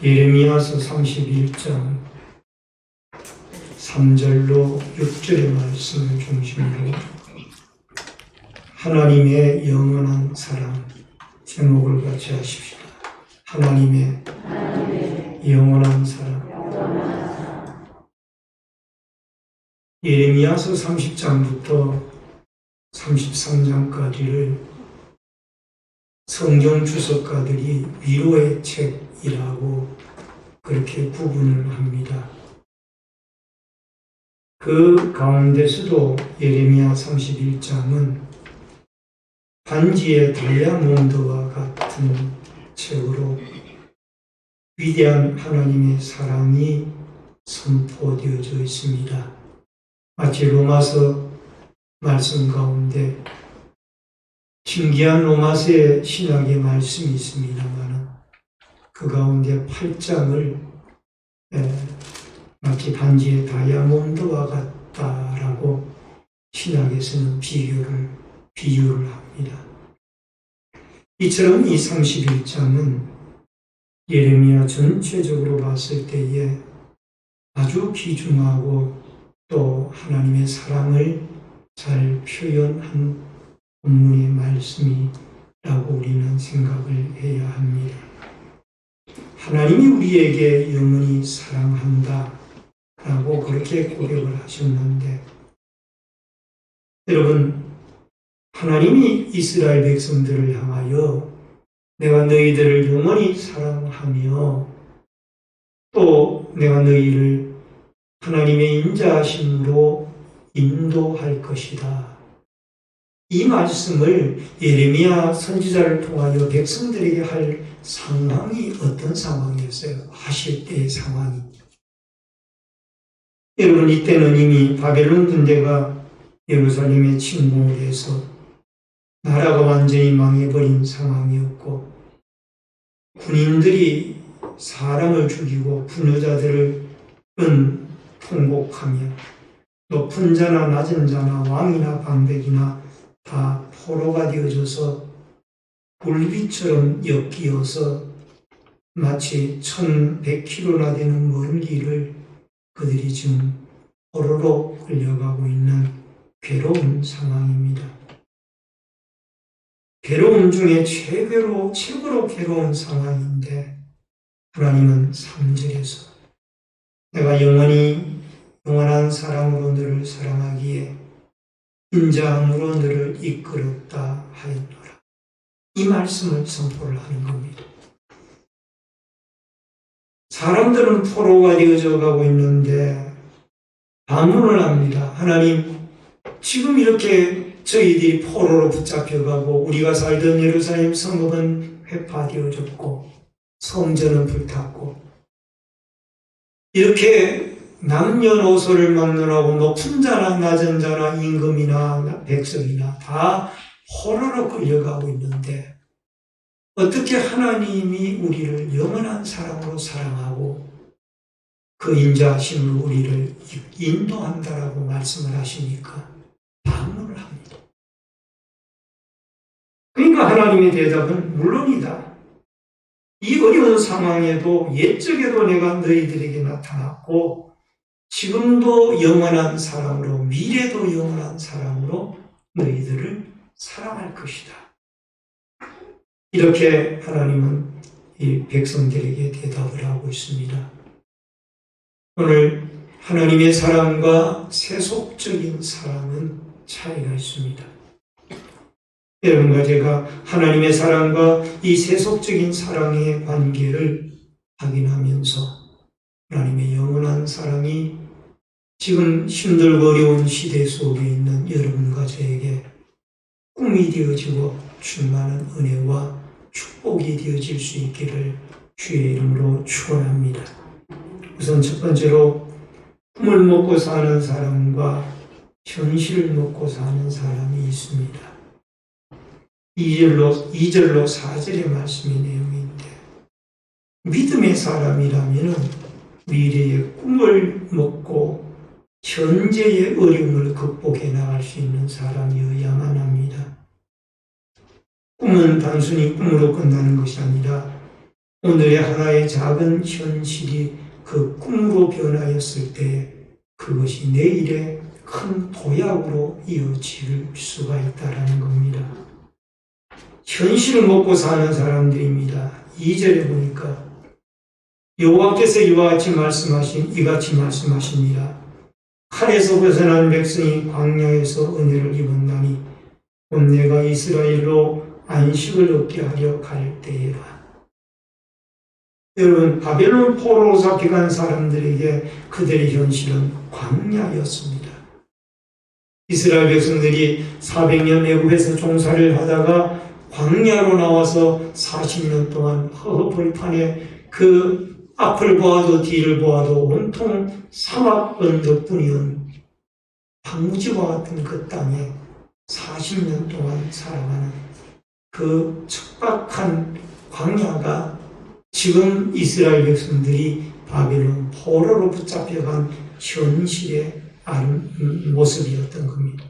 예레미야서 31장 3절로 6절의 말씀을 중심으로 하나님의 영원한 사랑 제목을 같이 하십시다. 하나님의 영원한 사랑. 예레미야서 30장부터 33장까지를 성경 주석가들이 위로의 책이라고 그렇게 구분을 합니다. 그 가운데서도 예레미야 31장은 반지의 다이아몬드와 같은 책으로 위대한 하나님의 사랑이 선포되어져 있습니다. 마치 로마서 말씀 가운데 신기한 로마서의 신학의 말씀이 있습니다만 그 가운데 8장을 마치 반지의 다이아몬드와 같다라고 신학에서는 비유를 합니다. 이처럼 이 31장은 예레미야 전체적으로 봤을 때에 아주 귀중하고 또 하나님의 사랑을 잘 표현한 본문의 말씀이라고 우리는 생각을 해야 합니다. 하나님이 우리에게 영원히 사랑한다 라고 그렇게 고백을 하셨는데, 여러분, 하나님이 이스라엘 백성들을 향하여 내가 너희들을 영원히 사랑하며 또 내가 너희를 하나님의 인자하심으로 인도할 것이다. 이 말씀을 예레미야 선지자를 통하여 백성들에게 할 상황이 어떤 상황이었어요? 하실 때의 상황이. 여러분, 이때는 이미 바벨론 군대가 예루살렘에 침공을 해서 나라가 완전히 망해버린 상황이었고, 군인들이 사람을 죽이고 부녀자들은 통곡하며 높은 자나 낮은 자나 왕이나 방백이나 다 포로가 되어져서 굴비처럼 엮이어서 마치 1100km나 되는 먼 길을 그들이 지금 포로로 끌려가고 있는 괴로운 상황입니다. 괴로움 중에 최고로 괴로운 상황인데 하나님은 3절에서 내가 영원한 사랑으로 너를 사랑하기에 인자함으로 너를 이끌었다 하였노라. 이 말씀을 선포를 하는 겁니다. 사람들은 포로가 되어져 가고 있는데 반문을 합니다. 하나님, 지금 이렇게 저희들이 포로로 붙잡혀가고 우리가 살던 예루살렘 성읍은 회파되어졌고 성전은 불탔고 이렇게 남녀노소를 막론하고 높은 자나 낮은 자나 임금이나 백성이나 다 포로로 끌려가고 있는데 어떻게 하나님이 우리를 영원한 사랑으로 사랑하고 그 인자하심으로 우리를 인도한다라고 말씀을 하시니까 반문을 합니다. 그러니까 하나님의 대답은 물론이다. 이 어려운 상황에도 옛적에도 내가 너희들에게 나타났고 지금도 영원한 사랑으로 미래도 영원한 사랑으로 너희들을 사랑할 것이다. 이렇게 하나님은 이 백성들에게 대답을 하고 있습니다. 오늘 하나님의 사랑과 세속적인 사랑은 차이가 있습니다. 여러분과 제가 하나님의 사랑과 이 세속적인 사랑의 관계를 확인하면서 하나님의 영원한 사랑이 지금 힘들고 어려운 시대 속에 있는 여러분과 저에게 꿈이 되어지고 충만한 은혜와 축복이 되어질 수 있기를 주의 이름으로 축원합니다. 우선 첫 번째로 꿈을 먹고 사는 사람과 현실을 먹고 사는 사람이 있습니다. 2절로 4절의 말씀의 내용인데 믿음의 사람이라면 미래의 꿈을 먹고 현재의 어려움을 극복해 나갈 수 있는 사람이어야만 합니다. 꿈은 단순히 꿈으로 끝나는 것이 아니라 오늘의 하나의 작은 현실이 그 꿈으로 변하였을 때 그것이 내일의 큰 도약으로 이어질 수가 있다는 겁니다. 현실을 먹고 사는 사람들입니다. 2절에 보니까 여호와께서 이같이 말씀하십니다. 칼에서 벗어난 백성이 광야에서 은혜를 입었나니 곧 내가 이스라엘로 안식을 얻게 하려 갈 때에라. 여러분, 바벨론 포로로 잡혀간 사람들에게 그들의 현실은 광야였습니다. 이스라엘 백성들이 400년 애굽에서 종살이를 하다가 광야로 나와서 40년 동안 허허벌판에 그 앞을 보아도 뒤를 보아도 온통 사막 언덕뿐이온 황무지와 같은 그 땅에 40년 동안 살아가는 그 척박한 광야가 지금 이스라엘 백성들이 바벨론 포로로 붙잡혀간 현실의 모습이었던 겁니다.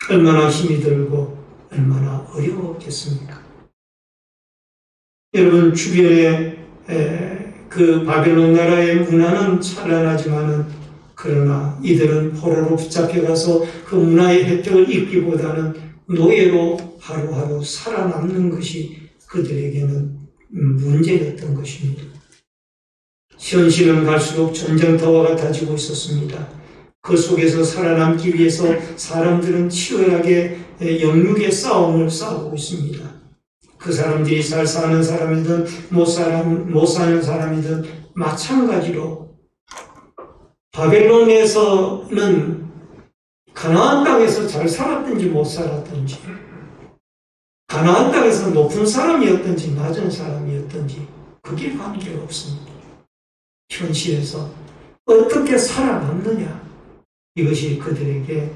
얼마나 힘이 들고 얼마나 어려웠겠습니까? 여러분, 주변에 그 바벨론 나라의 문화는 찬란하지만은 그러나 이들은 포로로 붙잡혀가서 그 문화의 혜택을 입기보다는 노예로 하루하루 살아남는 것이 그들에게는 문제였던 것입니다. 현실은 갈수록 전쟁터와 같아지고 있었습니다. 그 속에서 살아남기 위해서 사람들은 치열하게 영육의 싸움을 싸우고 있습니다. 그 사람들이 잘 사는 사람이든 못 사는 사람이든 마찬가지로 바벨론에서는 가나안 땅에서 잘 살았든지 못 살았든지, 가나안 땅에서 높은 사람이었든지 낮은 사람이었든지 그게 관계가 없습니다. 현실에서 어떻게 살아남느냐, 이것이 그들에게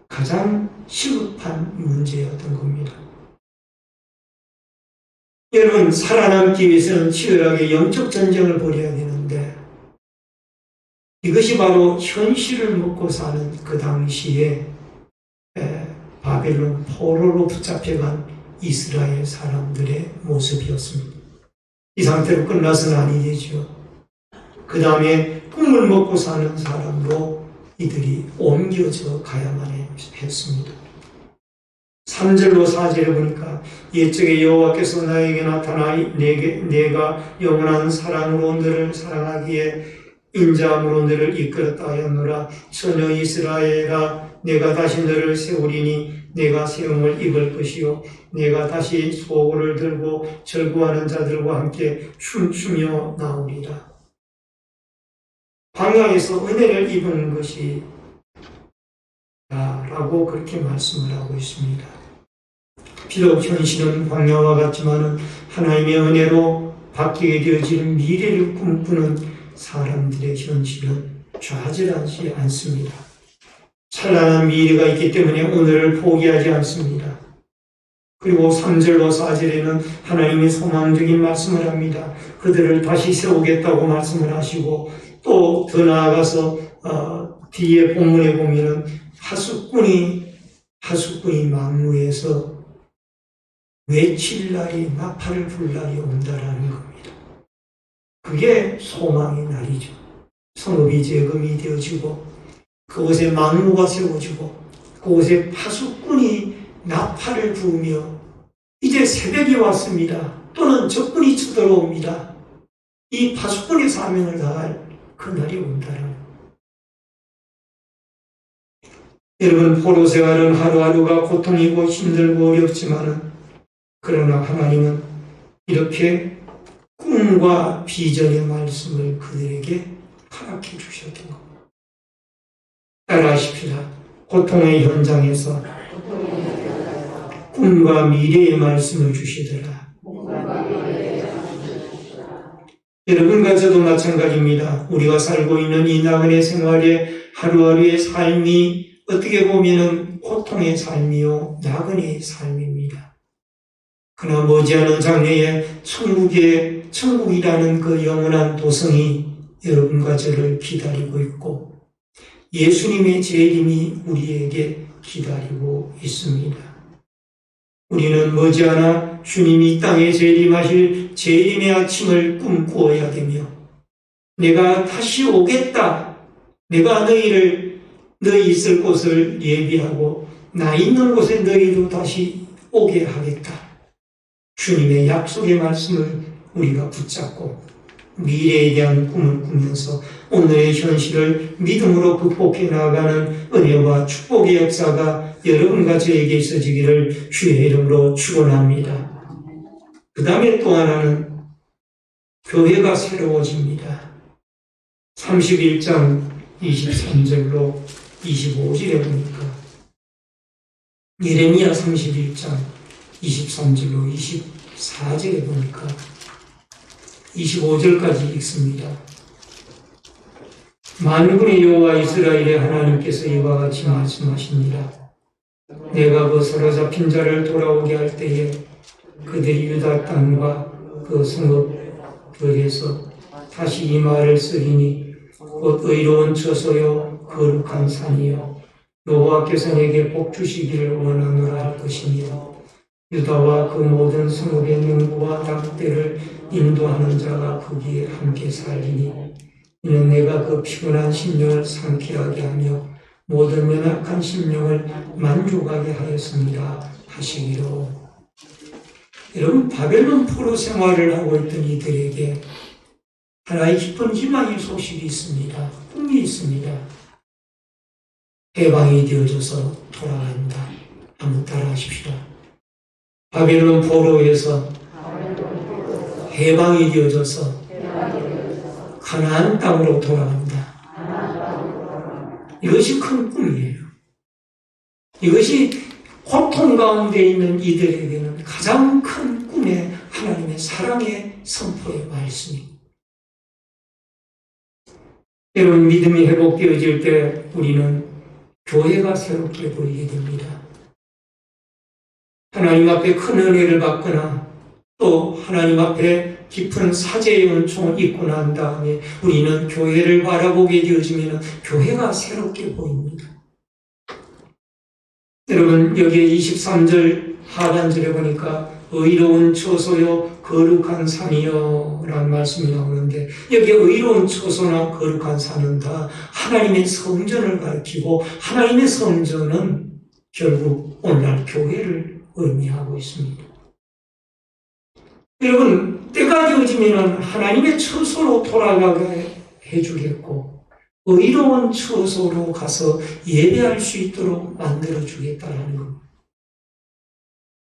가장 시급한 문제였던 겁니다. 여러분, 살아남기 위해서는 치열하게 영적 전쟁을 벌여야 되는데 이것이 바로 현실을 먹고 사는 그 당시에 바벨론 포로로 붙잡혀간 이스라엘 사람들의 모습이었습니다. 이 상태로 끝나서는 아니겠죠. 그 다음에 꿈을 먹고 사는 사람으로 이들이 옮겨져 가야만 했습니다. 3절로 4절에 보니까 옛적에 여호와께서 나에게 나타나 내가 영원한 사랑으로 너를 사랑하기에 인자함으로 너를 이끌었다 하였노라. 처녀 이스라엘아, 내가 다시 너를 세우리니 내가 세움을 입을 것이요 내가 다시 소고를 들고 절구하는 자들과 함께 춤추며 나오리라. 광야에서 은혜를 입은 것이 라고 그렇게 말씀을 하고 있습니다. 비록 현실은 광야와 같지만 하나님의 은혜로 바뀌게 되어지는 미래를 꿈꾸는 사람들의 현실은 좌절하지 않습니다. 찬란한 미래가 있기 때문에 오늘을 포기하지 않습니다. 그리고 3절로 4절에는 하나님의 소망적인 말씀을 합니다. 그들을 다시 세우겠다고 말씀을 하시고 또 더 나아가서 뒤에 본문에 보면은 하숫꾼이 망루에서 외칠 날이 나팔을 불 날이 온다라는 겁니다. 그게 소망의 날이죠. 성읍이 재건이 되어지고 그곳에 망루가 세워지고 그곳에 하숫꾼이 나팔을 부으며 이제 새벽이 왔습니다. 또는 적군이 쳐들어옵니다. 이 하숫꾼의 사명을 다할 그날이 온다라는. 여러분, 포로 생활은 하루하루가 고통이고 힘들고 어렵지만 그러나 하나님은 이렇게 꿈과 비전의 말씀을 그들에게 허락해 주셨던 겁니다. 따라하십시다. 고통의 현장에서 꿈과 미래의 말씀을 주시더라. 여러분과 저도 마찬가지입니다. 우리가 살고 있는 이 나그네 생활의 하루하루의 삶이 어떻게 보면 고통의 삶이요 나그네의 삶입니다. 그러나 머지않은 장래에 천국이라는 그 영원한 도성이 여러분과 저를 기다리고 있고 예수님의 재림이 우리에게 기다리고 있습니다. 우리는 머지않아 주님이 땅에 재림하실 재림의 아침을 꿈꾸어야 되며 내가 다시 오겠다. 내가 너희 있을 곳을 예비하고 나 있는 곳에 너희도 다시 오게 하겠다. 주님의 약속의 말씀을 우리가 붙잡고 미래에 대한 꿈을 꾸면서 오늘의 현실을 믿음으로 극복해 나아가는 은혜와 축복의 역사가 여러분과 저에게 있어지기를 주의 이름으로 축원합니다. 그 다음에 또 하나는 교회가 새로워집니다. 31장 23절로 25절에 보니까 예레미야 31장 23절로 24절에 보니까 25절까지 읽습니다. 만군의 여호와 이스라엘의 하나님께서 이와 같이 말씀하십니다. 내가 그 사로잡힌 자를 돌아오게 할 때에 그들이 유다 땅과 그 성읍들에서 다시 이 말을 쓰리니 곧 의로운 처소요 거룩한 산이요 여호와께서 내게 복 주시기를 원하노라 할 것이며 유다와 그 모든 성읍의 농부와 닭떼를 인도하는 자가 거기에 함께 살리니 이는 내가 그 피곤한 심령을 상쾌하게 하며 모든 연약한 심령을 만족하게 하였습니다 하시기로. 여러분, 바벨론 포로 생활을 하고 있던 이들에게 하나의 깊은 희망의 소식이 있습니다. 꿈이 있습니다. 해방이 되어져서 돌아간다. 한번 따라하십시다. 바벨론 포로에서 해방이 되어져서 가나안 땅으로 돌아간다. 이것이 큰 꿈이에요. 이것이 고통 가운데 있는 이들에게는 가장 큰 꿈의 하나님의 사랑의 선포의 말씀입니다. 여러분, 믿음이 회복되어질 때 우리는 교회가 새롭게 보이게 됩니다. 하나님 앞에 큰 은혜를 받거나 또 하나님 앞에 깊은 사제의 은총을 입고 난 다음에 우리는 교회를 바라보게 되어지면 교회가 새롭게 보입니다. 여러분, 여기에 23절 하반절에 보니까 의로운 처소요 거룩한 산이요 라는 말씀이 나오는데 여기에 의로운 처소나 거룩한 산은 다 하나님의 성전을 가리키고 하나님의 성전은 결국 오늘날 교회를 의미하고 있습니다. 여러분, 때가 되어지면 하나님의 처소로 돌아가게 해주겠고 의로운 처소로 가서 예배할 수 있도록 만들어주겠다는 겁니다.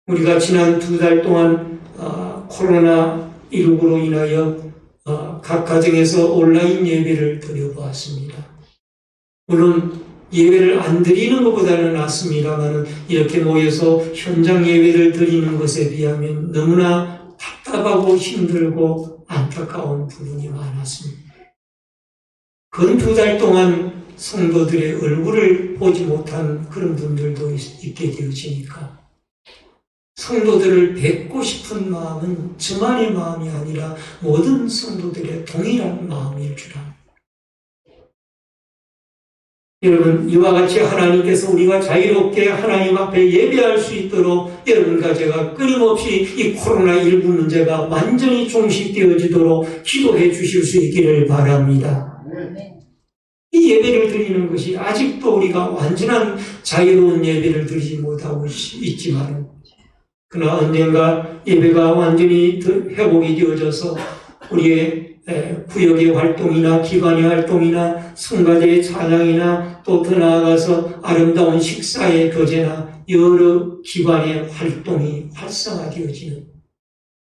우리가 지난 2달 동안 코로나19로 인하여 각 가정에서 온라인 예배를 드려보았습니다. 물론 예배를 안 드리는 것보다는 낫습니다만 이렇게 모여서 현장 예배를 드리는 것에 비하면 너무나 답답하고 힘들고 안타까운 부분이 많았습니다. 근 2달 동안 성도들의 얼굴을 보지 못한 그런 분들도 있게 되어지니까 성도들을 뵙고 싶은 마음은 저만의 마음이 아니라 모든 성도들의 동일한 마음일 줄 압니다. 여러분, 이와 같이 하나님께서 우리가 자유롭게 하나님 앞에 예배할 수 있도록 여러분과 제가 끊임없이 이 코로나19 문제가 완전히 종식되어지도록 기도해 주실 수 있기를 바랍니다. 이 예배를 드리는 것이 아직도 우리가 완전한 자유로운 예배를 드리지 못하고 있지만 그러나 언젠가 예배가 완전히 회복이 되어져서 우리의 구역의 활동이나 기관의 활동이나 성가대의 찬양이나 또 더 나아가서 아름다운 식사의 교제나 여러 기관의 활동이 활성화되어지는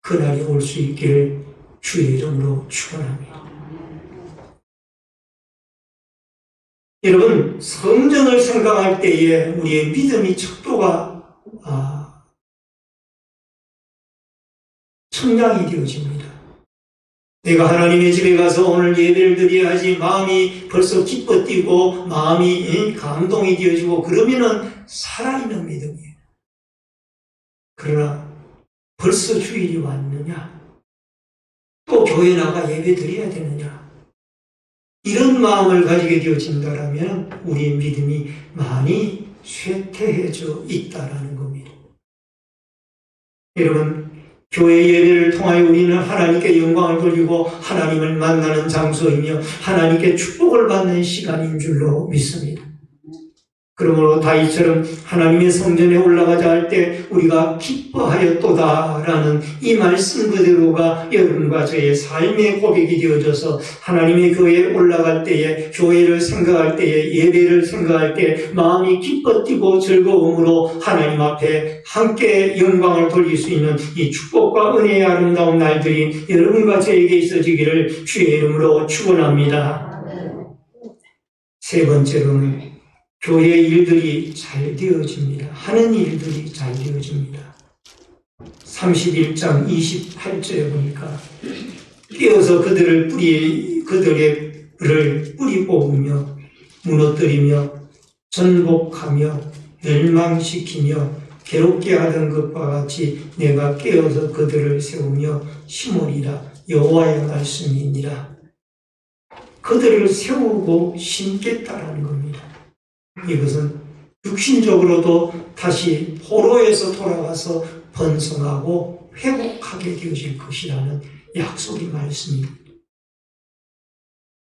그날이 올 수 있기를 주의 이름으로 축원합니다. 여러분, 성전을 생각할 때에 우리의 믿음이 척도가 성장이 되어집니다. 내가 하나님의 집에 가서 오늘 예배를 드려야지 마음이 벌써 기뻐 뛰고 마음이 감동이 되어지고 그러면은 살아있는 믿음이에요. 그러나 벌써 주일이 왔느냐? 또 교회 나가 예배 드려야 되느냐? 이런 마음을 가지게 되어진다면 우리의 믿음이 많이 쇠퇴해져 있다라는 겁니다. 여러분, 교회 예배를 통하여 우리는 하나님께 영광을 돌리고 하나님을 만나는 장소이며 하나님께 축복을 받는 시간인 줄로 믿습니다. 그러므로 다윗처럼 하나님의 성전에 올라가자 할 때 우리가 기뻐하였도다라는 이 말씀 그대로가 여러분과 저의 삶의 고백이 되어져서 하나님의 교회에 올라갈 때에, 교회를 생각할 때에, 예배를 생각할 때 마음이 기뻐 뛰고 즐거움으로 하나님 앞에 함께 영광을 돌릴 수 있는 이 축복과 은혜의 아름다운 날들이 여러분과 저에게 있어지기를 주의 이름으로 축원합니다. 세 번째로는 교회 일들이 잘 되어집니다. 하는 일들이 잘 되어집니다. 31장 28절에 보니까 깨어서 그들의 뿌리 뽑으며 무너뜨리며 전복하며 멸망시키며 괴롭게 하던 것과 같이 내가 깨어서 그들을 세우며 심으리라. 여호와의 말씀이니라. 그들을 세우고 심겠다라는 겁니다. 이것은 육신적으로도 다시 포로에서 돌아가서 번성하고 회복하게 되어질 것이라는 약속의 말씀입니다.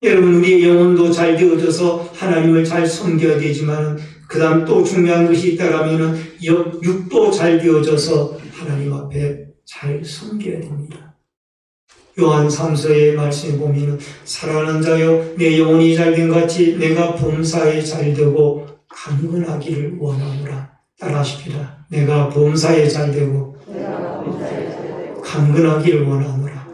여러분, 우리의 영혼도 잘 되어져서 하나님을 잘 섬겨야 되지만 그 다음 또 중요한 것이 있다라면 육도 잘 되어져서 하나님 앞에 잘 섬겨야 됩니다. 요한 3서의 말씀에 보면 사랑하는 자여 내 영혼이 잘된 같이 내가 범사에 잘되고 강건하기를 원하노라. 따라하십시다. 내가 범사에 잘되고 강건하기를 원하노라.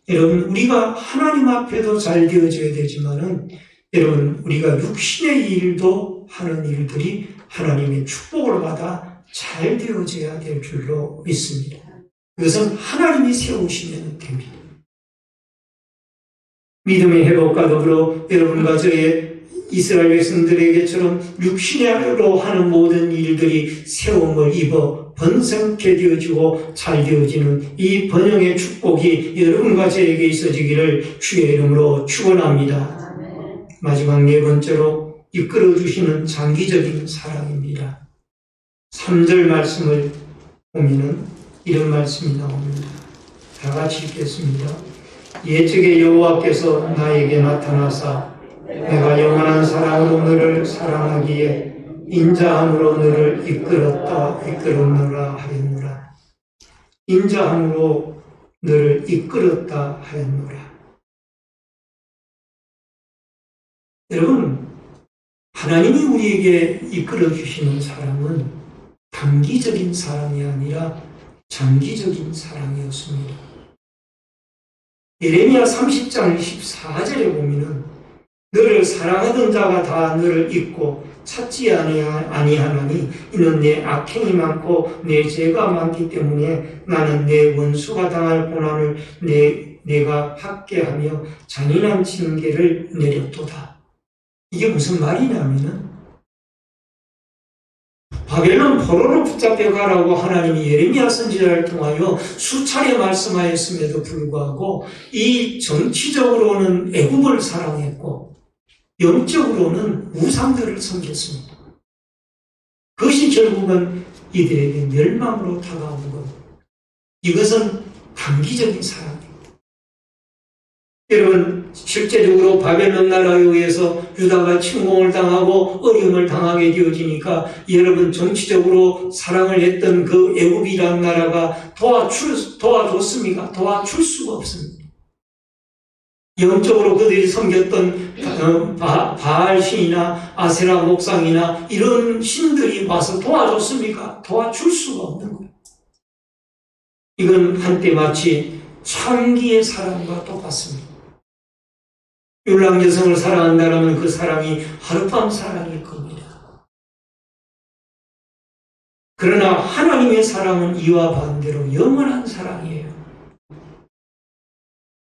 여러분, 우리가 하나님 앞에도 잘 되어져야 되지만은 여러분, 우리가 육신의 일도 하는 일들이 하나님의 축복을 받아 잘 되어져야 될 줄로 믿습니다. 그것은 하나님이 세우시면 됩니다. 믿음의 회복과 더불어 여러분과 저의 이스라엘 백성들에게처럼 육신으로 하는 모든 일들이 세움을 입어 번성케 되어지고 잘 되어지는 이 번영의 축복이 여러분과 저에게 있어지기를 주의 이름으로 축원합니다. 마지막 네 번째로 이끌어주시는 장기적인 사랑입니다. 3절 말씀을 보면은 이런 말씀이 나옵니다. 다 같이 읽겠습니다. 예측의 여호와께서 나에게 나타나사 내가 영원한 사랑으로 너를 사랑하기에 인자함으로 너를 이끌었노라 하였노라. 인자함으로 너를 이끌었다 하였노라. 여러분, 하나님이 우리에게 이끌어주시는 사랑은 단기적인 사랑이 아니라 장기적인 사랑이었습니다. 예레미야 30장 14절에 보면은 너를 사랑하던 자가 다 너를 잊고 찾지 아니하나니 이는 내 악행이 많고 내 죄가 많기 때문에 나는 내 원수가 당할 고난을 내가 받게 하며 잔인한 징계를 내렸도다. 이게 무슨 말이냐면은 바벨론 포로로 붙잡혀 가라고 하나님이 예레미야 선지자를 통하여 수차례 말씀하였음에도 불구하고 이 정치적으로는 애굽을 사랑했고 영적으로는 우상들을 섬겼습니다. 그것이 결국은 이들에게 멸망으로 다가온 겁니다. 이것은 단기적인 사랑입니다. 여러분, 실제적으로 바벨론 나라에 의해서 유다가 침공을 당하고 어려움을 당하게 되어지니까 여러분, 정치적으로 사랑을 했던 그 애굽이라는 나라가 도와줬습니까? 도와줄 수가 없습니다. 영적으로 그들이 섬겼던 바알 신이나 아세라 목상이나 이런 신들이 와서 도와줬습니까? 도와줄 수가 없는 거예요. 이건 한때 마치 창기의 사랑과 똑같습니다. 율랑 여성을 사랑한다면 그 사랑이 하룻밤 사랑일 겁니다. 그러나 하나님의 사랑은 이와 반대로 영원한 사랑이에요.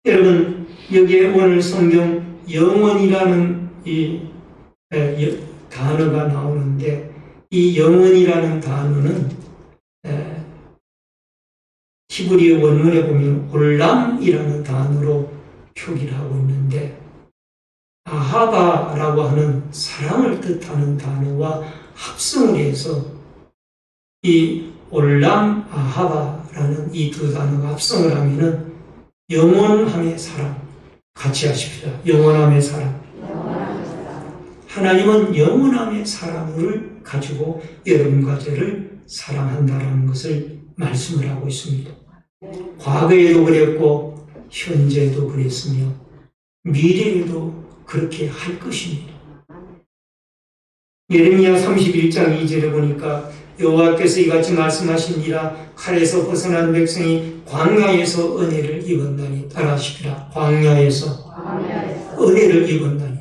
여러분, 여기에 오늘 성경 영원이라는 이 단어가 나오는데 이 영원이라는 단어는 히브리어 원문에 보면 올람이라는 단어로 표기를 하고 있는데 아하바라고 하는 사랑을 뜻하는 단어와 합성을 해서 이 올람 아하바라는 이 두 단어가 합성을 하면은 영원함의 사랑. 같이 하십시다. 영원함의 사랑. 하나님은 영원함의 사랑을 가지고 여러분과 저를 사랑한다라는 것을 말씀을 하고 있습니다. 과거에도 그랬고 현재도 그랬으며 미래에도 그렇게 할 것입니다. 예레미야 31장 2절에 보니까 여호와께서 이같이 말씀하시니라. 칼에서 벗어난 백성이 광야에서 은혜를 입었나니. 따라하십시다. 광야에서 은혜를 입었나니.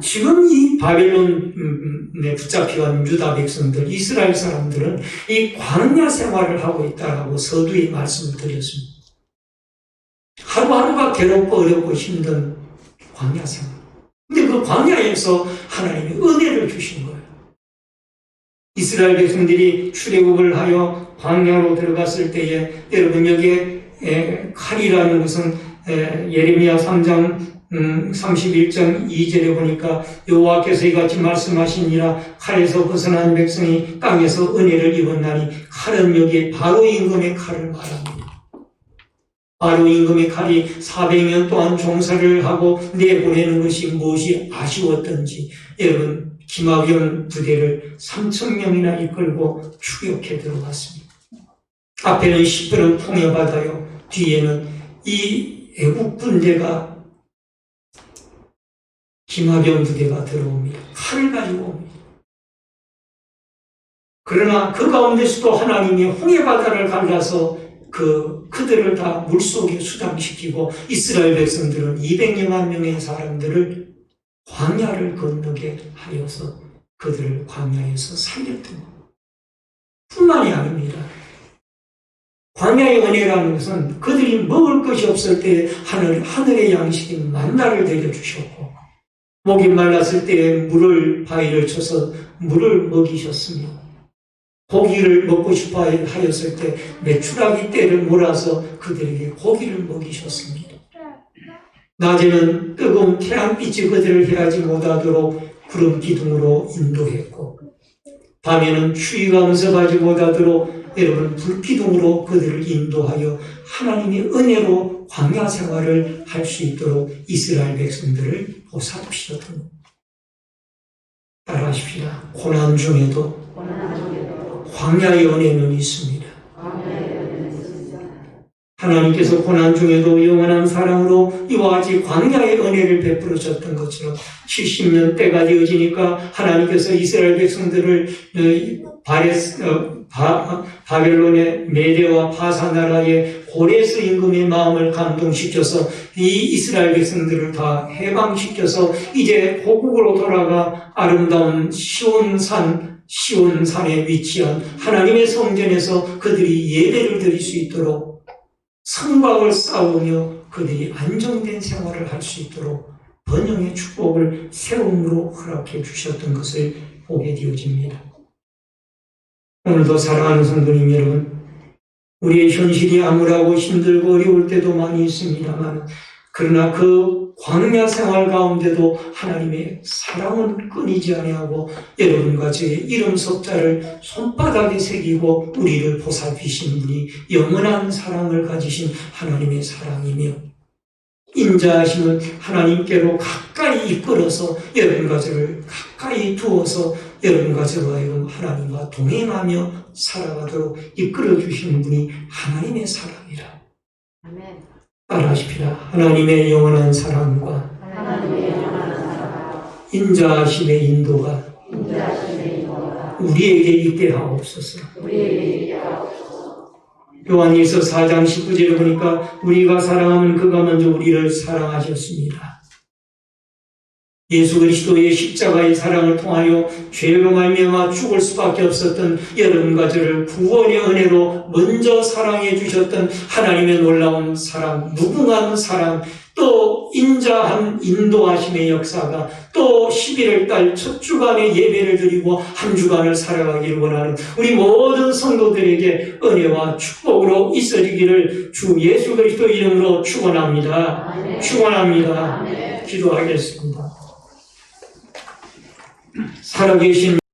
지금 이 바벨론에 붙잡혀간 유다 백성들, 이스라엘 사람들은 이 광야 생활을 하고 있다라고 서두에 말씀을 드렸습니다. 하루하루가 괴롭고 어렵고 힘든 광야 생활. 근데 그 광야에서 하나님이 은혜를 주신 거예요. 이스라엘 백성들이 출애굽을 하여 광야로 들어갔을 때에 여러분 여기에 칼이라는 것은 예레미야 3장 31장 2절에 보니까 여호와께서 이같이 말씀하시니라. 칼에서 벗어난 백성이 땅에서 은혜를 입었나니. 칼은 여기에 바로 임금의 칼을 말합니다. 바로 임금의 칼이 400년 동안 종사를 하고 내보내는 것이 무엇이 아쉬웠던지 여러분 기마병 부대를 3,000명이나 이끌고 추격해 들어갔습니다. 앞에는 시끄러운 풍요바다요, 뒤에는 이 애국 군대가 기마병 부대가 들어옵니다. 칼을 가지고 옵니다. 그러나 그 가운데서도 하나님이 홍해바다를 갈라서 그들을 다 물속에 수장시키고 이스라엘 백성들은 200여만 명의 사람들을 광야를 건너게 하여서 그들을 광야에서 살렸던 것 뿐만이 아닙니다. 광야의 은혜라는 것은 그들이 먹을 것이 없을 때 하늘의 양식인 만나를 내려주셨고 목이 말랐을 때에 바위를 쳐서 물을 먹이셨으며 고기를 먹고 싶어 하였을 때 메추라기 떼를 몰아서 그들에게 고기를 먹이셨습니다. 낮에는 뜨거운 태양빛이 그들을 해하지 못하도록 구름 기둥으로 인도했고 밤에는 추위가 무섭하지 못하도록 여러분 불기둥으로 그들을 인도하여 하나님의 은혜로 광야 생활을 할 수 있도록 이스라엘 백성들을 보살피셨던 따라하십시다. 고난 중에도 광야의 은혜는 있습니다. 하나님께서 고난 중에도 영원한 사랑으로 이와 같이 광야의 은혜를 베풀어 줬던 것처럼 70년 때가 되어지니까 하나님께서 이스라엘 백성들을 바벨론의 메대와 바사 나라의 고레스 임금의 마음을 감동시켜서 이 이스라엘 백성들을 다 해방시켜서 이제 고국으로 돌아가 아름다운 시온산에 위치한 하나님의 성전에서 그들이 예배를 드릴 수 있도록 성곽을 쌓으며 그들이 안정된 생활을 할 수 있도록 번영의 축복을 세움으로 허락해 주셨던 것을 보게 되어집니다. 오늘도 사랑하는 성도님 여러분, 우리의 현실이 암울하고 힘들고 어려울 때도 많이 있습니다만 그러나 그 광야 생활 가운데도 하나님의 사랑은 끊이지 아니하고 여러분과 저의 이름 석자를 손바닥에 새기고 우리를 보살피신 분이 영원한 사랑을 가지신 하나님의 사랑이며 인자하심은 하나님께로 가까이 이끌어서 여러분과 저를 가까이 두어서 여러분과 저와 하나님과 동행하며 살아가도록 이끌어 주시는 분이 하나님의 사랑이라. 아멘. 따라하십시다. 하나님의 영원한 사랑과 인자하심의 인도가 우리에게 있게 하옵소서. 요한일서 4장 19절에 보니까 우리가 사랑하면 그가 먼저 우리를 사랑하셨습니다. 예수 그리스도의 십자가의 사랑을 통하여 죄로 말미암아 죽을 수밖에 없었던 여러분과 저를 구원의 은혜로 먼저 사랑해 주셨던 하나님의 놀라운 사랑, 무궁한 사랑, 또 인자한 인도하심의 역사가 또 11월 달 첫 주간의 예배를 드리고 한 주간을 살아가기를 원하는 우리 모든 성도들에게 은혜와 축복으로 있어지기를 주 예수 그리스도 이름으로 축원합니다. 축원합니다. 기도하겠습니다. 살아계신